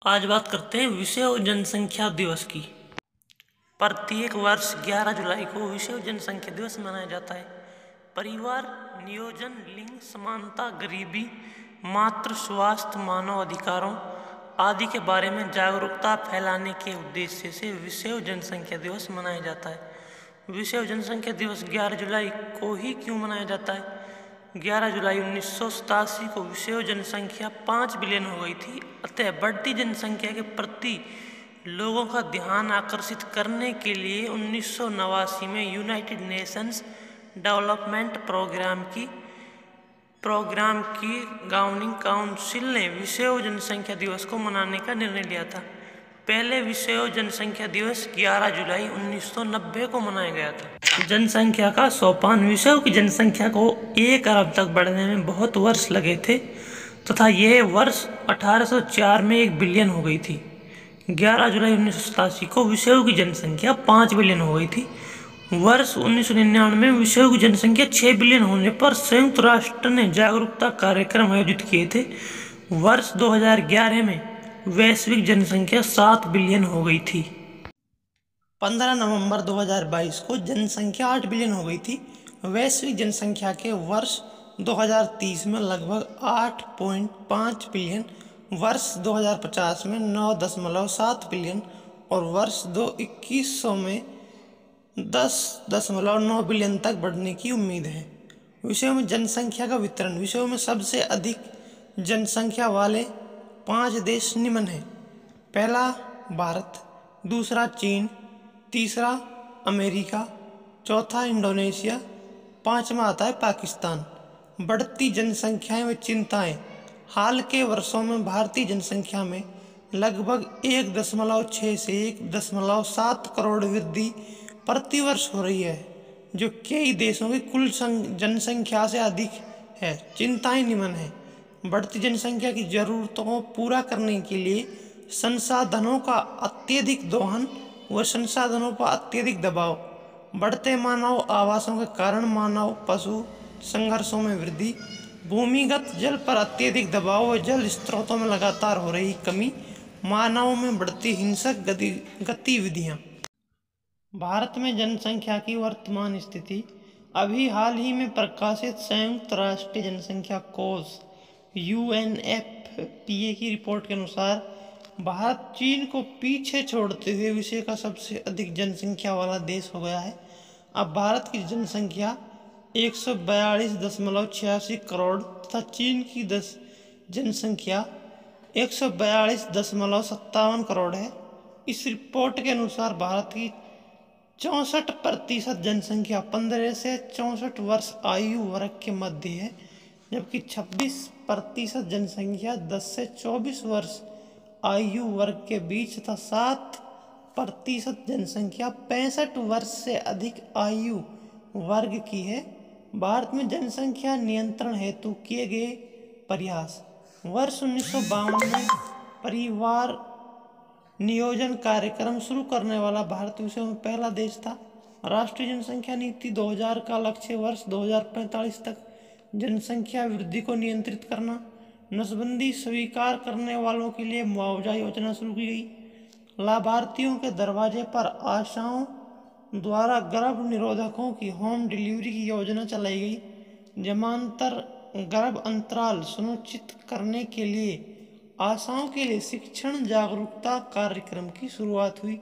आज बात करते हैं विश्व जनसंख्या दिवस की। प्रत्येक वर्ष 11 जुलाई को विश्व जनसंख्या दिवस मनाया जाता है। परिवार नियोजन, लिंग समानता, गरीबी, मातृ स्वास्थ्य, मानव अधिकारों आदि के बारे में जागरूकता फैलाने के उद्देश्य से विश्व जनसंख्या दिवस मनाया जाता है। विश्व जनसंख्या दिवस 11 जुलाई को ही क्यों मनाया जाता है? 11 जुलाई 1987 को विश्व जनसंख्या 5 बिलियन हो गई थी। अतः बढ़ती जनसंख्या के प्रति लोगों का ध्यान आकर्षित करने के लिए 1989 में यूनाइटेड नेशंस डेवलपमेंट प्रोग्राम की गवर्निंग काउंसिल ने विश्व जनसंख्या दिवस को मनाने का निर्णय लिया था। पहले विश्व जनसंख्या दिवस 11 जुलाई 1990 को मनाया गया था। जनसंख्या का सोपान। विश्व की जनसंख्या को 1 अरब तक बढ़ने में बहुत वर्ष लगे थे तथा यह वर्ष 1804 में 1 बिलियन हो गई थी। 11 जुलाई 1987 को विश्व की जनसंख्या 5 बिलियन हो गई थी। वर्ष 1999 में विश्व की जनसंख्या 6 बिलियन होने पर संयुक्त राष्ट्र ने जागरूकता कार्यक्रम आयोजित किए थे। वर्ष 2011 में वैश्विक जनसंख्या 7 बिलियन हो गई थी। 15 नवंबर 2022 को जनसंख्या 8 बिलियन हो गई थी। वैश्विक जनसंख्या के वर्ष 2030 में लगभग 8.5 बिलियन, वर्ष 2050 में 9.7 बिलियन और वर्ष 2100 में 10.9 बिलियन तक बढ़ने की उम्मीद है। विश्व में जनसंख्या का वितरण। विश्व में सबसे अधिक जनसंख्या वाले 5 देश निम्न हैं। पहला भारत, दूसरा चीन, तीसरा अमेरिका, चौथा इंडोनेशिया, पांचवा आता है पाकिस्तान। बढ़ती जनसंख्याएं व चिंताएं। हाल के वर्षों में भारतीय जनसंख्या में लगभग 1.6 से 1.7 करोड़ वृद्धि प्रतिवर्ष हो रही है, जो कई देशों की कुल जनसंख्या से अधिक है। चिंताएं निम्न हैं। बढ़ती जनसंख्या की जरूरतों को पूरा करने के लिए संसाधनों का अत्यधिक दोहन व संसाधनों पर अत्यधिक दबाव। बढ़ते मानव आवासों के कारण मानव पशु संघर्षों में वृद्धि। भूमिगत जल पर अत्यधिक दबाव व जल स्रोतों में लगातार हो रही कमी। मानवों में बढ़ती हिंसक गतिविधियाँ। भारत में जनसंख्या की वर्तमान स्थिति। अभी हाल ही में प्रकाशित संयुक्त राष्ट्र जनसंख्या कोष UNFPA की रिपोर्ट के अनुसार भारत चीन को पीछे छोड़ते हुए विश्व का सबसे अधिक जनसंख्या वाला देश हो गया है। अब भारत की जनसंख्या 142.86 करोड़ तथा चीन की जनसंख्या 142.57 करोड़ है। इस रिपोर्ट के अनुसार भारत की 64% जनसंख्या 15 से 64 वर्ष आयु वर्ग के मध्य है, जबकि 26% जनसंख्या 10 से 24 वर्ष आयु वर्ग के बीच तथा 7% जनसंख्या 65 वर्ष से अधिक आयु वर्ग की है। भारत में जनसंख्या नियंत्रण हेतु किए गए प्रयास। वर्ष 1952 में परिवार नियोजन कार्यक्रम शुरू करने वाला भारत विश्व में पहला देश था। राष्ट्रीय जनसंख्या नीति 2000 का लक्ष्य वर्ष 2045 तक जनसंख्या वृद्धि को नियंत्रित करना। नसबंदी स्वीकार करने वालों के लिए मुआवजा योजना शुरू की गई। लाभार्थियों के दरवाजे पर आशाओं द्वारा गर्भ निरोधकों की होम डिलीवरी की योजना चलाई गई। जमानतर गर्भ अंतराल सुनिश्चित करने के लिए आशाओं के लिए शिक्षण जागरूकता कार्यक्रम की शुरुआत हुई।